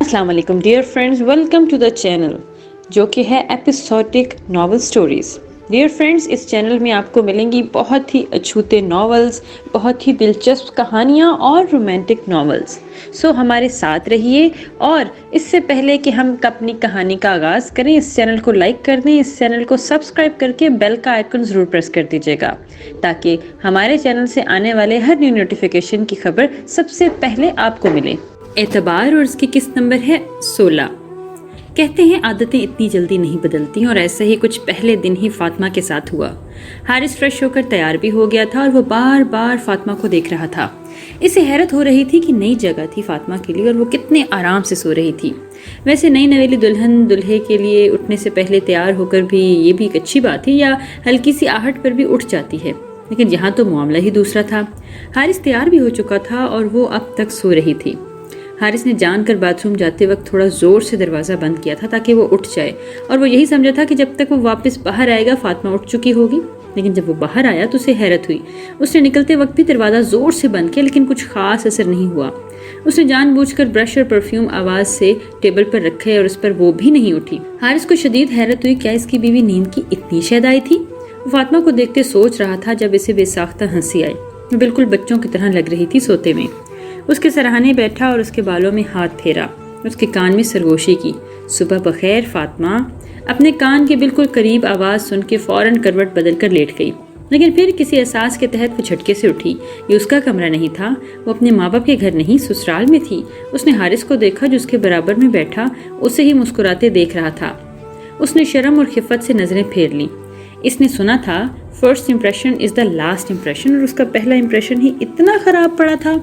السلام علیکم dear friends, welcome to the channel جو کہ ہے episodic novel stories. Dear friends, اس چینل میں آپ کو ملیں گی بہت ہی اچھوتے ناولز، بہت ہی دلچسپ کہانیاں اور رومانٹک ناولز۔ سو ہمارے ساتھ رہیے، اور اس سے پہلے کہ ہم اپنی کہانی کا آغاز کریں، اس چینل کو لائک کر دیں، اس چینل کو سبسکرائب کر کے بیل کا آئیکن ضرور پریس کر دیجیے گا تاکہ ہمارے چینل سے آنے والے ہر نیو نوٹیفیکیشن کی خبر سب سے پہلے آپ کو ملے۔ اعتبار، اور اس کی قسط نمبر ہے 16۔ کہتے ہیں عادتیں اتنی جلدی نہیں بدلتی، اور ایسا ہی کچھ پہلے دن ہی فاطمہ کے ساتھ ہوا۔ حارث فریش ہو کر تیار بھی ہو گیا تھا اور وہ بار بار فاطمہ کو دیکھ رہا تھا۔ اسے حیرت ہو رہی تھی کہ نئی جگہ تھی فاطمہ کے لیے اور وہ کتنے آرام سے سو رہی تھی۔ ویسے نئی نویلی دلہن دلہے کے لیے اٹھنے سے پہلے تیار ہو کر بھی یہ بھی ایک اچھی بات ہے، یا ہلکی سی آہٹ پر بھی اٹھ جاتی ہے، لیکن یہاں تو معاملہ ہی دوسرا تھا۔ حارث تیار بھی ہو چکا تھا اور وہ اب تک سو رہی تھی۔ حارث نے جان کر باتھ روم جاتے وقت تھوڑا زور سے دروازہ بند کیا تھا تاکہ وہ اٹھ جائے، اور وہ یہی سمجھا تھا کہ جب تک وہ واپس باہر آئے گا فاطمہ اٹھ چکی ہوگی۔ لیکن جب وہ باہر آیا تو اسے حیرت ہوئی۔ اس نے نکلتے وقت بھی دروازہ زور سے بند کیا، لیکن کچھ خاص اثر نہیں ہوا۔ اس نے جان بوجھ کر برش اور پرفیوم آواز سے ٹیبل پر رکھے اور اس پر وہ بھی نہیں اٹھی۔ حارث کو شدید حیرت ہوئی، کیا اس کی بیوی نیند کی اتنی شید آئی تھی؟ وہ فاطمہ کو دیکھتے سوچ رہا تھا جب اسے بے ساختہ ہنسی آئی۔ وہ بالکل بچوں کی طرح لگ رہی تھی سوتے میں۔ اس کے سرہانے بیٹھا اور اس کے بالوں میں ہاتھ پھیرا، اس کے کان میں سرگوشی کی۔ صبح بخیر فاطمہ۔ اپنے کان کے بالکل قریب آواز سن کے فوراً کروٹ بدل کر لیٹ گئی، لیکن پھر کسی احساس کے تحت وہ جھٹکے سے اٹھی۔ یہ اس کا کمرہ نہیں تھا، وہ اپنے ماں باپ کے گھر نہیں سسرال میں تھی۔ اس نے حارث کو دیکھا جو اس کے برابر میں بیٹھا اسے ہی مسکراتے دیکھ رہا تھا۔ اس نے شرم اور خفت سے نظریں پھیر لیں۔ اس نے سنا تھا first impression is the last impression, اور اس کا پہلا امپریشن ہی اتنا خراب پڑا تھا۔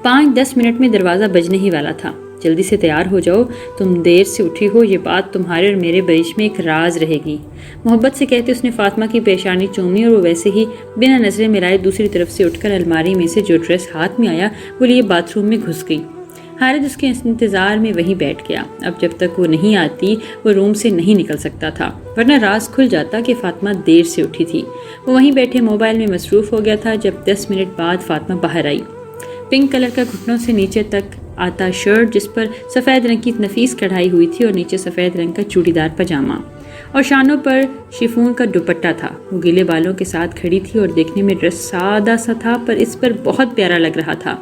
5-10 منٹ میں دروازہ بجنے ہی والا تھا۔ جلدی سے تیار ہو جاؤ، تم دیر سے اٹھی ہو، یہ بات تمہارے اور میرے بیچ میں ایک راز رہے گی۔ محبت سے کہتے اس نے فاطمہ کی پیشانی چومی، اور وہ ویسے ہی بنا نظریں ملائے دوسری طرف سے اٹھ کر الماری میں سے جو ڈریس ہاتھ میں آیا وہ لیے باتھ روم میں گھس گئی۔ حارث اس کے انتظار میں وہیں بیٹھ گیا۔ اب جب تک وہ نہیں آتی وہ روم سے نہیں نکل سکتا تھا، ورنہ راز کھل جاتا کہ فاطمہ دیر سے اٹھی تھی۔ وہ وہیں بیٹھے موبائل میں مصروف ہو گیا تھا جب 10 منٹ بعد فاطمہ باہر آئی۔ پنک کلر کا گھٹنوں سے نیچے تک آتا شرٹ جس پر سفید رنگ کی نفیس کڑھائی ہوئی تھی، اور نیچے سفید رنگ کا چوڑی دار پاجامہ، اور شانوں پر شیفون کا دوپٹہ تھا۔ وہ گیلے بالوں کے ساتھ کھڑی تھی اور دیکھنے میں ڈریس سادہ سا تھا پر اس پر بہت پیارا لگ رہا تھا۔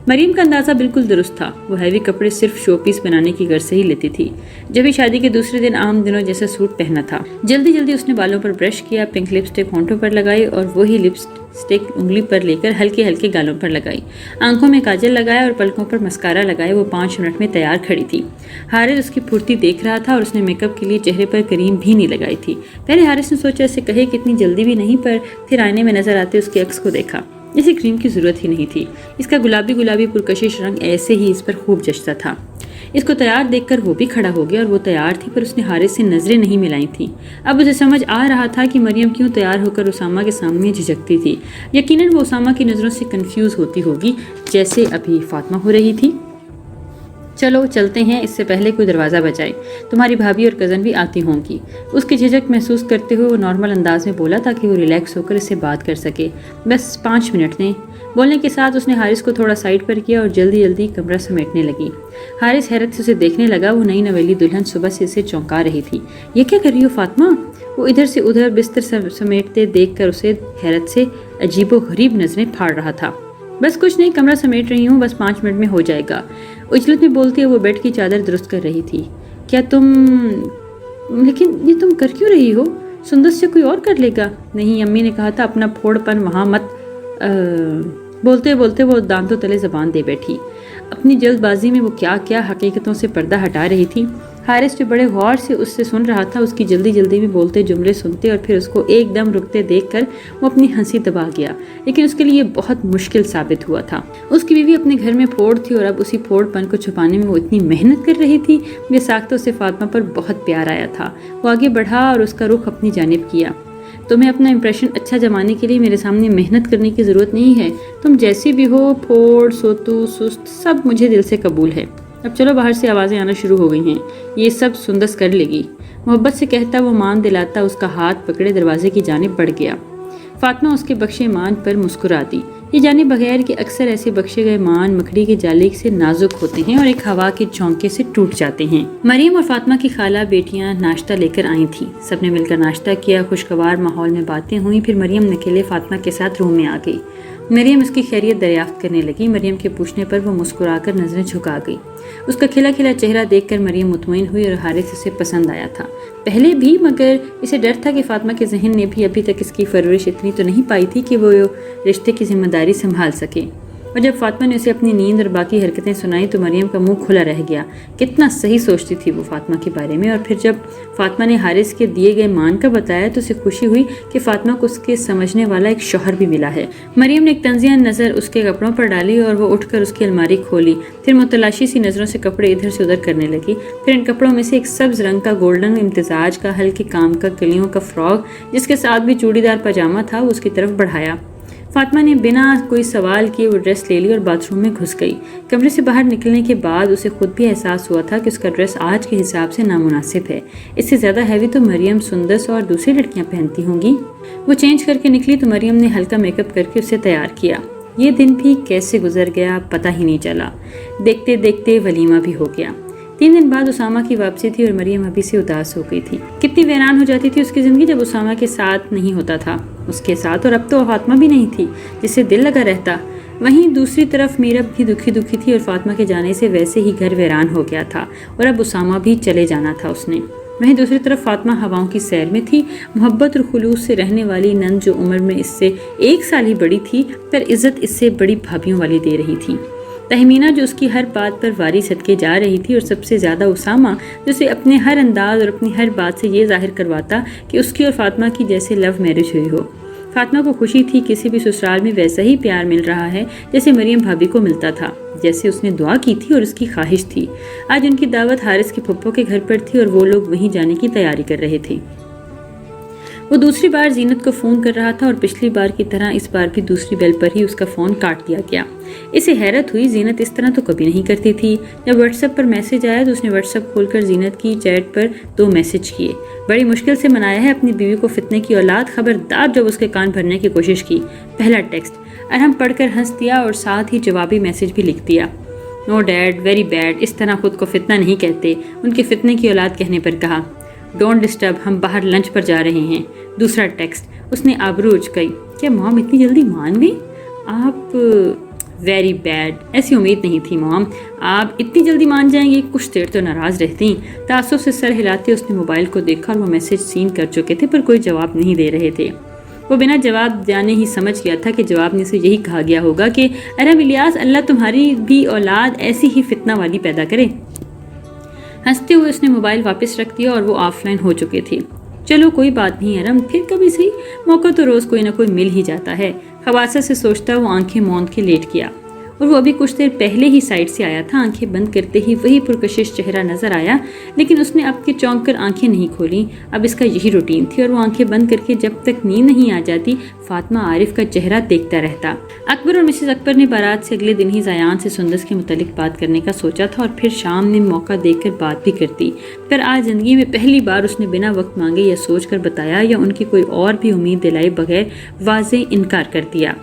مریم کا اندازہ بالکل درست تھا۔ وہ ہیوی کپڑے صرف شو پیس بنانے کی غرض سے ہی لیتی تھی۔ جب ہی شادی کے دوسرے دن عام دنوں جیسا سوٹ پہنا تھا۔ جلدی اس نے بالوں پر برش کیا، پنک لپسٹک ہونٹوں پر لگائی اور وہی لپسٹک انگلی پر لے کر ہلکے گالوں پر لگائی۔ آنکھوں میں کاجل لگایا اور پلکوں پر مسکارا لگائے وہ 5 منٹ میں تیار کھڑی تھی۔ حارث اس کی پھرتی دیکھ رہا تھا اور اس نے میک اپ کے لیے چہرے پر کریم بھی نہیں لگائی تھی۔ پہلے حارث نے سوچا اسے کہے کہ اتنی جلدی بھی نہیں، پر پھر آئینے میں نظر آتے اس کے عکس کو دیکھا۔ اسے کریم کی ضرورت ہی نہیں تھی۔ اس کا گلابی پرکشش رنگ ایسے ہی اس پر خوب جچتا تھا۔ اس کو تیار دیکھ کر وہ بھی کھڑا ہو گیا، اور وہ تیار تھی پر اس نے حارث سے نظریں نہیں ملائی تھیں۔ اب اسے سمجھ آ رہا تھا کہ مریم کیوں تیار ہو کر اسامہ کے سامنے جھجکتی تھی۔ یقیناً وہ اسامہ کی نظروں سے کنفیوز ہوتی ہوگی جیسے ابھی فاطمہ ہو رہی تھی۔ چلو چلتے ہیں، اس سے پہلے کوئی دروازہ بجائے، تمہاری بھابھی اور کزن بھی آتی ہوں گی۔ اس کی جھجک محسوس کرتے ہوئے وہ نارمل انداز میں بولا تاکہ وہ ریلیکس ہو کر اس سے بات کر سکے۔ بس 5 منٹ دیں۔ بولنے کے ساتھ اس نے حارث کو تھوڑا سائڈ پر کیا اور جلدی کمرہ سمیٹنے لگی۔ حارث حیرت سے اسے دیکھنے لگا۔ وہ نئی نویلی دلہن صبح سے اسے چونکا رہی تھی۔ یہ کیا کر رہی ہو فاطمہ؟ وہ ادھر سے ادھر بستر سمیٹتے دیکھ کر اسے حیرت سے عجیب و غریب نظریں پھاڑ رہا تھا۔ بس کچھ نہیں، کمرہ سمیٹ رہی ہوں، بس 5 منٹ میں ہو جائے گا۔ اجلت میں بولتی ہے وہ بیڈ کی چادر درست کر رہی تھی۔ کیا تم لیکن یہ تم کر کیوں رہی ہو؟ سندس سے کوئی اور کر لے گا۔ نہیں، امی نے کہا تھا اپنا پھوڑ پن وہاں مت۔ بولتے وہ دانتوں تلے زبان دے بیٹھی۔ اپنی جلد بازی میں وہ کیا حقیقتوں سے پردہ ہٹا رہی تھی۔ حارث جو بڑے غور سے اس سے سن رہا تھا، اس کی جلدی میں بولتے جملے سنتے اور پھر اس کو ایک دم رکتے دیکھ کر وہ اپنی ہنسی دبا گیا، لیکن اس کے لیے بہت مشکل ثابت ہوا تھا۔ اس کی بیوی اپنے گھر میں پھوڑ تھی اور اب اسی پھوڑ پن کو چھپانے میں وہ اتنی محنت کر رہی تھی۔ بے ساختہ سے فاطمہ پر بہت پیار آیا تھا۔ وہ آگے بڑھا اور اس کا رخ اپنی جانب کیا۔ تمہیں اپنا امپریشن اچھا جمانے کے لیے میرے سامنے محنت کرنے کی ضرورت نہیں ہے۔ تم جیسی بھی ہو، پھوڑ، سوتو، سست، سب مجھے دل سے قبول ہے۔ اب چلو، باہر سے آوازیں آنا شروع ہو گئی ہیں، یہ سب سندس کر لے گی۔ محبت سے کہتا وہ مان دلاتا اس کا ہاتھ پکڑے دروازے کی جانب بڑھ گیا۔ فاطمہ اس کے بخشے مان پر مسکرا دی۔ یہ جانے بغیر کہ اکثر ایسے بخشے گئے مان مکڑی کے جالے سے نازک ہوتے ہیں اور ایک ہوا کے جھونکے سے ٹوٹ جاتے ہیں۔ مریم اور فاطمہ کی خالہ بیٹیاں ناشتہ لے کر آئی تھیں۔ سب نے مل کر ناشتہ کیا، خوشگوار ماحول میں باتیں ہوئیں۔ پھر مریم اکیلے فاطمہ کے ساتھ روم میں آ گئی۔ مریم اس کی خیریت دریافت کرنے لگی۔ مریم کے پوچھنے پر وہ مسکرا کر نظریں جھکا گئی۔ اس کا کھلا کھلا چہرہ دیکھ کر مریم مطمئن ہوئی اور حارث اسے پسند آیا تھا پہلے بھی، مگر اسے ڈر تھا کہ فاطمہ کے ذہن نے بھی ابھی تک اس کی پرورش اتنی تو نہیں پائی تھی کہ وہ رشتے کی ذمہ داری سنبھال سکے۔ اور جب فاطمہ نے اسے اپنی نیند اور باقی حرکتیں سنائی تو مریم کا منہ کھلا رہ گیا۔ کتنا صحیح سوچتی تھی وہ فاطمہ کے بارے میں۔ اور پھر جب فاطمہ نے حارث کے دیے گئے مان کا بتایا تو اسے خوشی ہوئی کہ فاطمہ کو اس کے سمجھنے والا ایک شوہر بھی ملا ہے۔ مریم نے ایک تنزیہ نظر اس کے کپڑوں پر ڈالی اور وہ اٹھ کر اس کی الماری کھولی۔ پھر متلاشی سی نظروں سے کپڑے ادھر سے ادھر کرنے لگی۔ پھر ان کپڑوں میں سے ایک سبز رنگ کا گولڈن امتزاج کا ہلکے کام کا کلیوں کا فراک جس کے ساتھ بھی چوڑی دار پاجامہ تھا وہ اس کی طرف بڑھایا۔ فاطمہ نے بنا کوئی سوال کیے وہ ڈریس لے لی اور باتھ روم میں گھس گئی۔ کمرے سے باہر نکلنے کے بعد اسے خود بھی احساس ہوا تھا کہ اس کا ڈریس آج کے حساب سے نامناسب ہے۔ اس سے زیادہ ہیوی تو مریم سندس اور دوسری لڑکیاں پہنتی ہوں گی۔ وہ چینج کر کے نکلی تو مریم نے ہلکا میک اپ کر کے اسے تیار کیا۔ یہ دن بھی کیسے گزر گیا پتہ ہی نہیں چلا۔ دیکھتے دیکھتے ولیمہ بھی ہو گیا۔ 3 دن بعد اسامہ کی واپسی تھی اور مریم ابھی سے اداس ہو گئی تھی۔ کتنی ویران ہو جاتی تھی اس کی زندگی جب اسامہ کے ساتھ نہیں ہوتا تھا اس کے ساتھ، اور اب تو فاطمہ بھی نہیں تھی جس سے دل لگا رہتا۔ وہیں دوسری طرف میرب بھی دکھی تھی اور فاطمہ کے جانے سے ویسے ہی گھر ویران ہو گیا تھا اور اب اسامہ بھی چلے جانا تھا اس نے۔ وہیں دوسری طرف فاطمہ ہواؤں کی سیر میں تھی۔ محبت اور خلوص سے رہنے والی نند جو عمر میں اس سے 1 سال ہی بڑی تھی پر عزت اس سے بڑی بھابھیوں والی دے رہی تھی۔ تہمینہ جو اس کی ہر بات پر واری صدقے جا رہی تھی، اور سب سے زیادہ اسامہ جو اسے اپنے ہر انداز اور اپنی ہر بات سے یہ ظاہر کرواتا کہ اس کی اور فاطمہ کی جیسے لو میرج ہوئی ہو۔ فاطمہ کو خوشی تھی کسی بھی سسرال میں ویسا ہی پیار مل رہا ہے جیسے مریم بھابھی کو ملتا تھا، جیسے اس نے دعا کی تھی اور اس کی خواہش تھی۔ آج ان کی دعوت حارث کے پھپھو کے گھر پر تھی اور وہ لوگ وہیں جانے کی تیاری کر رہے تھے۔ وہ دوسری بار زینت کو فون کر رہا تھا اور پچھلی بار کی طرح اس بار بھی دوسری بیل پر ہی اس کا فون کاٹ دیا گیا۔ اسے حیرت ہوئی، زینت اس طرح تو کبھی نہیں کرتی تھی۔ جب واٹس ایپ پر میسج آیا تو اس نے واٹس ایپ کھول کر زینت کی چیٹ پر 2 میسج کیے۔ بڑی مشکل سے منایا ہے اپنی بیوی کو فتنے کی اولاد، خبردار جب اس کے کان بھرنے کی کوشش کی۔ پہلا ٹیکسٹ ارحم پڑھ کر ہنس دیا اور ساتھ ہی جوابی میسج بھی لکھ دیا۔ نو ڈیڈ، ویری بیڈ، اس طرح خود کو فتنہ نہیں کہتے، ان کے فتنے کی اولاد کہنے پر کہا۔ ڈونٹ ڈسٹرب، ہم باہر لنچ پر جا رہے ہیں۔ دوسرا ٹیکسٹ اس نے آبرو اچکائی، کیا مام اتنی جلدی مان گئی؟ آپ ویری بیڈ، ایسی امید نہیں تھی مام، آپ اتنی جلدی مان جائیں گی؟ کچھ دیر تو ناراض رہتی۔ تعصب سے سر ہلاتے اس نے موبائل کو دیکھا اور وہ میسج سین کر چکے تھے پر کوئی جواب نہیں دے رہے تھے۔ وہ بنا جواب جانے ہی سمجھ گیا تھا کہ جواب میں سے یہی کہا گیا ہوگا کہ ارحم الیاس، اللہ تمہاری بھی اولاد ایسی ہی فتنہ والی پیدا کرے۔ ہنستے ہوئے اس نے موبائل واپس رکھ دیا اور وہ آف لائن ہو چکے تھے۔ چلو کوئی بات نہیں ارحم، پھر کبھی صحیح، موقع تو روز کوئی نہ کوئی مل ہی جاتا ہے۔ خباثت سے سوچتا وہ آنکھیں موند کے لیٹ گیا اور وہ ابھی کچھ دیر پہلے ہی سائڈ سے آیا تھا۔ آنکھیں بند کرتے ہی وہی پرکشش چہرہ نظر آیا، لیکن اس نے اب کے چونک کر آنکھیں نہیں کھولیں۔ اب اس کا یہی روٹین تھی اور وہ آنکھیں بند کر کے جب تک نیند نہیں آ جاتی فاطمہ عارف کا چہرہ دیکھتا رہتا۔ اکبر اور مسز اکبر نے بارات سے اگلے دن ہی زیان سے سندس کے متعلق بات کرنے کا سوچا تھا اور پھر شام نے موقع دیکھ کر بات بھی کرتی، پر آج زندگی میں پہلی بار اس نے بنا وقت مانگے یا سوچ کر بتایا یا ان کی کوئی اور بھی امید دلائے بغیر واضح انکار کر دیا۔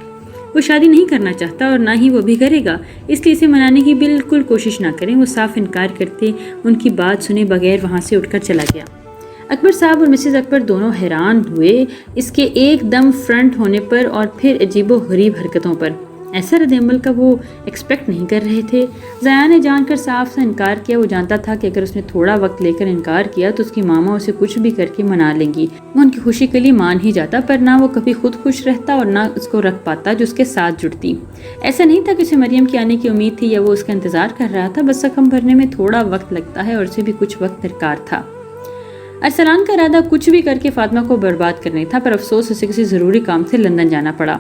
وہ شادی نہیں کرنا چاہتا اور نہ ہی وہ بھی کرے گا، اس لیے اسے منانے کی بالکل کوشش نہ کریں۔ وہ صاف انکار کرتے ان کی بات سنے بغیر وہاں سے اٹھ کر چلا گیا۔ اکبر صاحب اور مسز اکبر دونوں حیران ہوئے اس کے ایک دم فرنٹ ہونے پر اور پھر عجیب و غریب حرکتوں پر۔ ایسا رد عمل کا وہ ایکسپیکٹ نہیں کر رہے تھے۔ زیان نے جان کر صاف سا انکار کیا۔ وہ جانتا تھا کہ اگر اس نے تھوڑا وقت لے کر انکار کیا تو اس کی ماما اسے کچھ بھی کر کے منا لیں گی۔ وہ ان کی خوشی کے لیے مان ہی جاتا، پر نہ وہ کبھی خود خوش رہتا اور نہ اس کو رکھ پاتا جو اس کے ساتھ جڑتی۔ ایسا نہیں تھا کہ اسے مریم کے آنے کی امید تھی یا وہ اس کا انتظار کر رہا تھا، بس رقم بھرنے میں تھوڑا وقت لگتا ہے اور اسے بھی کچھ وقت درکار تھا۔ ارسلان کا ارادہ کچھ بھی کر کے فاطمہ کو برباد کرنا تھا، پر افسوس اسے کسی ضروری کام سے لندن جانا پڑا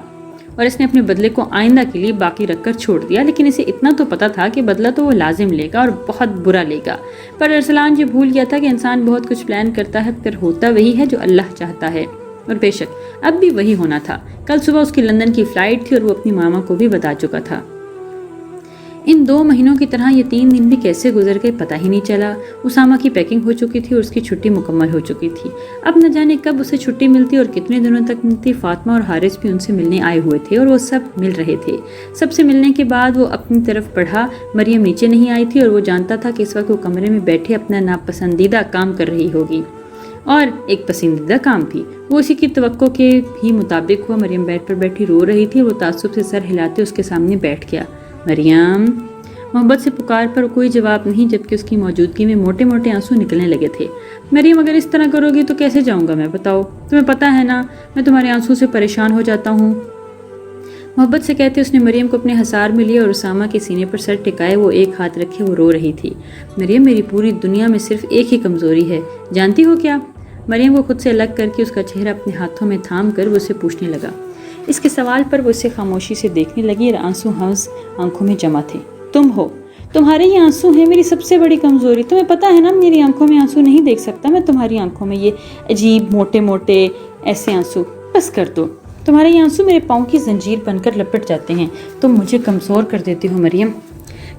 اور اس نے اپنے بدلے کو آئندہ کے لیے باقی رکھ کر چھوڑ دیا۔ لیکن اسے اتنا تو پتا تھا کہ بدلہ تو وہ لازم لے گا اور بہت برا لے گا، پر ارسلان یہ بھول گیا تھا کہ انسان بہت کچھ پلان کرتا ہے پر ہوتا وہی ہے جو اللہ چاہتا ہے، اور بے شک اب بھی وہی ہونا تھا۔ کل صبح اس کی لندن کی فلائٹ تھی اور وہ اپنی ماما کو بھی بتا چکا تھا۔ ان 2 مہینوں کی طرح یہ 3 دن بھی کیسے گزر گئے پتہ ہی نہیں چلا۔ اسامہ کی پیکنگ ہو چکی تھی اور اس کی چھٹی مکمل ہو چکی تھی۔ اب نہ جانے کب اسے چھٹی ملتی اور کتنے دنوں تک ملتی۔ فاطمہ اور حارث بھی ان سے ملنے آئے ہوئے تھے اور وہ سب مل رہے تھے۔ سب سے ملنے کے بعد وہ اپنی طرف بڑھا۔ مریم نیچے نہیں آئی تھی اور وہ جانتا تھا کہ اس وقت وہ کمرے میں بیٹھے اپنا ناپسندیدہ کام کر رہی ہوگی، اور ایک پسندیدہ کام تھی۔ وہ اسی کی توقع کے بھی مطابق ہوا۔ مریم بیڈ پر بیٹھی رو رہی تھی اور وہ تعصب سے سر ہلاتے اس کے سامنے بیٹھ گیا۔ مریم! محبت سے پکار پر کوئی جواب نہیں، جبکہ اس کی موجودگی میں موٹے موٹے آنسو نکلنے لگے تھے۔ مریم، اگر اس طرح کرو گی تو کیسے جاؤں گا میں؟ بتاؤ، تمہیں پتہ ہے نا میں تمہارے آنسو سے پریشان ہو جاتا ہوں۔ محبت سے کہتے اس نے مریم کو اپنے حصار میں لیا اور اسامہ کے سینے پر سر ٹکائے وہ ایک ہاتھ رکھے وہ رو رہی تھی۔ مریم، میری پوری دنیا میں صرف ایک ہی کمزوری ہے، جانتی ہو کیا؟ مریم کو خود سے الگ کر کے اس کا چہرہ اپنے ہاتھوں میں تھام کر وہ اسے پوچھنے لگا۔ اس کے سوال پر وہ اسے خاموشی سے دیکھنے لگی اور آنسو ہنس آنکھوں میں جمع تھے۔ تم ہو، تمہارے یہ آنسو ہیں میری سب سے بڑی کمزوری۔ تمہیں پتہ ہے نا میری آنکھوں میں آنسو نہیں دیکھ سکتا میں تمہاری آنکھوں میں، یہ عجیب موٹے موٹے ایسے آنسو۔ بس کر دو، تمہارے یہ آنسو میرے پاؤں کی زنجیر بن کر لپٹ جاتے ہیں، تم مجھے کمزور کر دیتی ہو مریم۔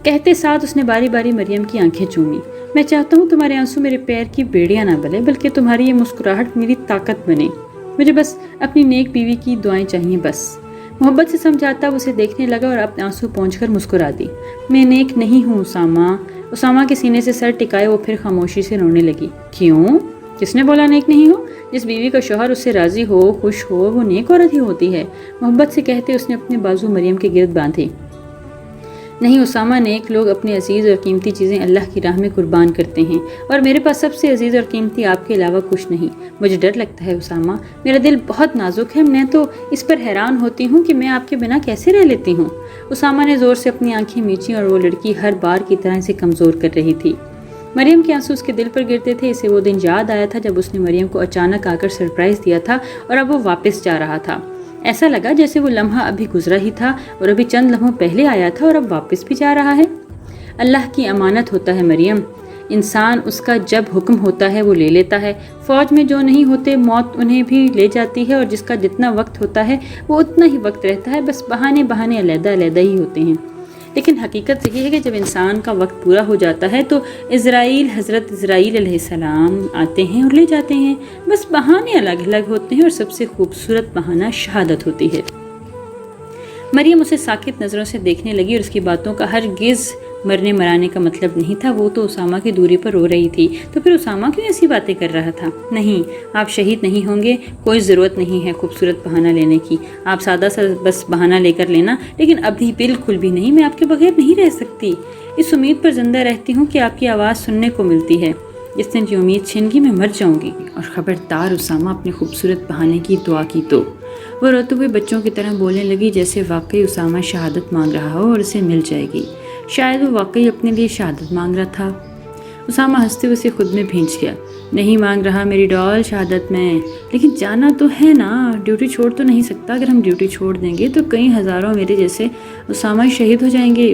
کہتے ساتھ اس نے باری باری مریم کی آنکھیں چومی۔ میں چاہتا ہوں تمہارے آنسو میرے پیر کی بیڑیاں نہ بلے، بلکہ تمہاری یہ مسکراہٹ میری طاقت بنے۔ مجھے بس اپنی نیک بیوی کی دعائیں چاہیے بس۔ محبت سے سمجھاتا وہ اسے دیکھنے لگا اور اپنے آنسو پہنچ کر مسکرا دی۔ میں نیک نہیں ہوں اسامہ۔ اسامہ کے سینے سے سر ٹکائے وہ پھر خاموشی سے رونے لگی۔ کیوں؟ کس نے بولا نیک نہیں ہو؟ جس بیوی کا شوہر اس سے راضی ہو، خوش ہو، وہ نیک عورت ہی ہوتی ہے۔ محبت سے کہتے اس نے اپنے بازو مریم کے گرد باندھے۔ نہیں اسامہ، نیک لوگ اپنی عزیز اور قیمتی چیزیں اللہ کی راہ میں قربان کرتے ہیں، اور میرے پاس سب سے عزیز اور قیمتی آپ کے علاوہ کچھ نہیں۔ مجھے ڈر لگتا ہے اسامہ، میرا دل بہت نازک ہے، میں تو اس پر حیران ہوتی ہوں کہ میں آپ کے بنا کیسے رہ لیتی ہوں۔ اسامہ نے زور سے اپنی آنکھیں میچیں اور وہ لڑکی ہر بار کی طرح اسے کمزور کر رہی تھی۔ مریم کے آنسو اس کے دل پر گرتے تھے۔ اسے وہ دن یاد آیا تھا جب اس نے مریم کو اچانک آ کر سرپرائز دیا تھا اور اب وہ واپس جا رہا تھا۔ ایسا لگا جیسے وہ لمحہ ابھی گزرا ہی تھا اور ابھی چند لمحوں پہلے آیا تھا اور اب واپس بھی جا رہا ہے۔ اللہ کی امانت ہوتا ہے مریم، انسان اس کا جب حکم ہوتا ہے وہ لے لیتا ہے۔ فوج میں جو نہیں ہوتے موت انہیں بھی لے جاتی ہے، اور جس کا جتنا وقت ہوتا ہے وہ اتنا ہی وقت رہتا ہے، بس بہانے بہانے علیحدہ علیحدہ ہی ہوتے ہیں۔ لیکن حقیقت یہ ہے کہ جب انسان کا وقت پورا ہو جاتا ہے تو حضرت اسرائیل علیہ السلام آتے ہیں اور لے جاتے ہیں، بس بہانے الگ الگ ہوتے ہیں، اور سب سے خوبصورت بہانہ شہادت ہوتی ہے۔ مریم اسے ساکت نظروں سے دیکھنے لگی اور اس کی باتوں کا ہرگز مرنے مرانے کا مطلب نہیں تھا۔ وہ تو اسامہ کی دوری پر رو رہی تھی، تو پھر اسامہ کیوں ایسی باتیں کر رہا تھا؟ نہیں، آپ شہید نہیں ہوں گے، کوئی ضرورت نہیں ہے خوبصورت بہانہ لینے کی، آپ سادہ سا بس بہانہ لے کر لینا، لیکن ابھی بالکل بھی نہیں، میں آپ کے بغیر نہیں رہ سکتی۔ اس امید پر زندہ رہتی ہوں کہ آپ کی آواز سننے کو ملتی ہے، جس دن یہ امید چھن گی میں مر جاؤں گی۔ اور خبردار اسامہ اپنے خوبصورت بہانے کی دعا کی تو وہ روتے ہوئے بچوں کی طرح بولنے لگی جیسے واقعی اسامہ شہادت مانگ رہا ہو اور اسے مل جائے گی۔ شاید وہ واقعی اپنے لیے شہادت مانگ رہا تھا۔ اسامہ ہنستے ہوئے اسے خود میں بھینچ گیا۔ نہیں مانگ رہا میری ڈال شہادت میں، لیکن جانا تو ہے نا، ڈیوٹی چھوڑ تو نہیں سکتا۔ اگر ہم ڈیوٹی چھوڑ دیں گے تو کئی ہزاروں میرے جیسے اسامہ شہید ہو جائیں گے،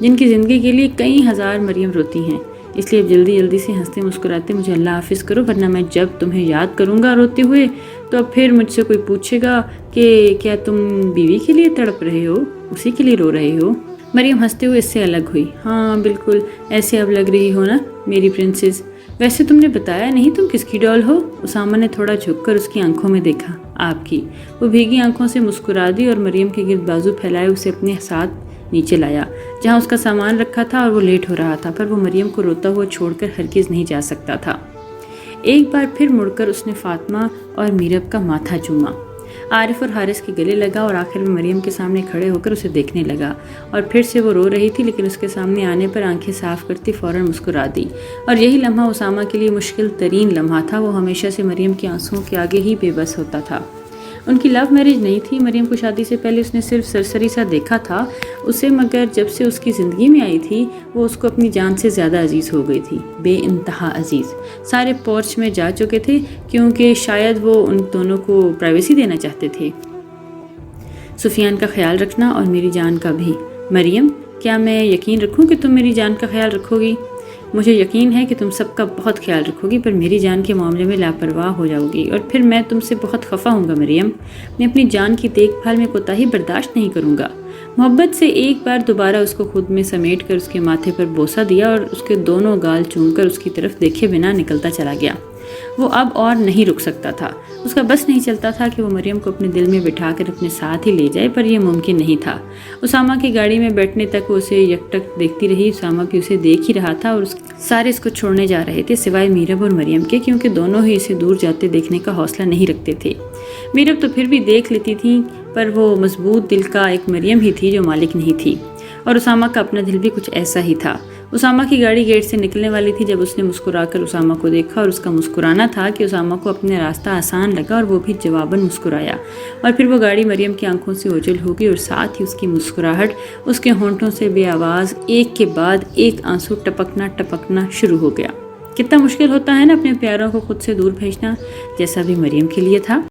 جن کی زندگی کے لیے کئی ہزار مریم روتی ہیں۔ اس لیے اب جلدی جلدی سے ہنستے مسکراتے مجھے اللہ حافظ کرو، ورنہ میں جب تمہیں یاد کروں گا روتے ہوئے تو اب پھر مجھ سے کوئی پوچھے گا کہ کیا تم بیوی کے لیے تڑپ رہے ہو، اسی کے لیے رو رہے ہو۔ مریم ہنستے ہوئے اس سے الگ ہوئی۔ ہاں بالکل ایسے اب لگ رہی ہو نا میری پرنسس۔ ویسے تم نے بتایا نہیں تم کس کی ڈال ہو؟ اسامہ نے تھوڑا جھک کر اس کی آنکھوں میں دیکھا۔ آپ کی۔ وہ بھیگی آنکھوں سے مسکرا دی اور مریم کے گرد بازو پھیلائے اسے اپنے ساتھ نیچے لایا جہاں اس کا سامان رکھا تھا، اور وہ لیٹ ہو رہا تھا، پر وہ مریم کو روتا ہوا چھوڑ کر ہرگز نہیں جا سکتا تھا۔ ایک بار پھر مڑ کر اس نے فاطمہ اور میرب کا ماتھا چوما، عارف اور حارث کے گلے لگا، اور آخر میں مریم کے سامنے کھڑے ہو کر اسے دیکھنے لگا۔ اور پھر سے وہ رو رہی تھی، لیکن اس کے سامنے آنے پر آنکھیں صاف کرتی فوراً مسکرا دی۔ اور یہی لمحہ اسامہ کے لیے مشکل ترین لمحہ تھا۔ وہ ہمیشہ سے مریم کے آنسوؤں کے آگے ہی بے بس ہوتا تھا۔ ان کی لو میرج نہیں تھی، مریم کو شادی سے پہلے اس نے صرف سرسری سا دیکھا تھا اسے، مگر جب سے اس کی زندگی میں آئی تھی وہ اس کو اپنی جان سے زیادہ عزیز ہو گئی تھی، بے انتہا عزیز۔ سارے پورچ میں جا چکے تھے کیونکہ شاید وہ ان دونوں کو پرائیویسی دینا چاہتے تھے۔ سفیان کا خیال رکھنا اور میری جان کا بھی۔ مریم، کیا میں یقین رکھوں کہ تم میری جان کا خیال رکھو گی؟ مجھے یقین ہے کہ تم سب کا بہت خیال رکھو گی، پر میری جان کے معاملے میں لاپرواہ ہو جاؤ گی اور پھر میں تم سے بہت خفا ہوں گا مریم۔ میں اپنی جان کی دیکھ بھال میں کوتاہی برداشت نہیں کروں گا۔ محبت سے ایک بار دوبارہ اس کو خود میں سمیٹ کر اس کے ماتھے پر بوسہ دیا اور اس کے دونوں گال چوم کر اس کی طرف دیکھے بنا نکلتا چلا گیا۔ وہ اب اور نہیں رک سکتا تھا۔ اس کا بس نہیں چلتا تھا کہ وہ مریم کو اپنے دل میں بٹھا کر اپنے ساتھ ہی لے جائے، پر یہ ممکن نہیں تھا۔ اسامہ کی گاڑی میں بیٹھنے تک وہ اسے یکٹک دیکھتی رہی۔ اسامہ بھی اسے دیکھ ہی رہا تھا اور سارے اس کو چھوڑنے جا رہے تھے سوائے میرب اور مریم کے، کیونکہ دونوں ہی اسے دور جاتے دیکھنے کا حوصلہ نہیں رکھتے تھے۔ میرب تو پھر بھی دیکھ لیتی تھی، پر وہ مضبوط دل کا ایک مریم ہی تھی جو مالک نہیں تھی، اور اسامہ کا اپنا دل بھی کچھ ایسا ہی تھا۔ اسامہ کی گاڑی گیٹ سے نکلنے والی تھی جب اس نے مسکرا کر اسامہ کو دیکھا، اور اس کا مسکرانا تھا کہ اسامہ کو اپنا راستہ آسان لگا اور وہ بھی جواباً مسکرایا، اور پھر وہ گاڑی مریم کی آنکھوں سے اوجھل ہو گئی اور ساتھ ہی اس کی مسکراہٹ، اس کے ہونٹوں سے بے آواز ایک کے بعد ایک آنسو ٹپکنا شروع ہو گیا۔ کتنا مشکل ہوتا ہے نا اپنے پیاروں کو خود سے دور بھیجنا، جیسا بھی مریم کے لیے تھا۔